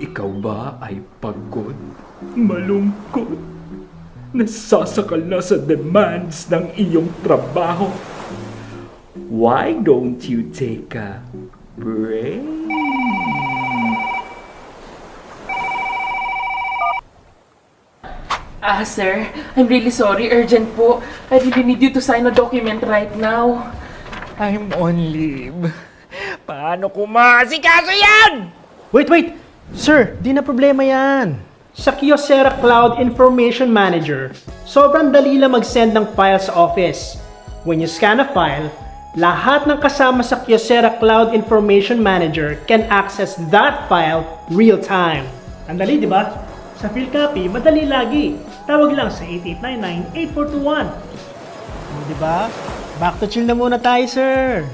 Ikaw ba ay pagod, malungkot, nasasakal na sa demands ng iyong trabaho? Why don't you take a break? Sir, I'm really sorry. Urgent po. I really need you to sign a document right now. I'm on leave. Paano ko maasikaso yan? Wait! Sir, di na problema yan. Sa Kyocera Cloud Information Manager, sobrang dali lang mag-send ng file sa office. When you scan a file, lahat ng kasama sa Kyocera Cloud Information Manager can access that file real-time. Ang dali, di ba? Sa PhilCopy, madali lagi. Tawag lang sa 8899-8421. Di ba? Back to chill na muna tayo, sir.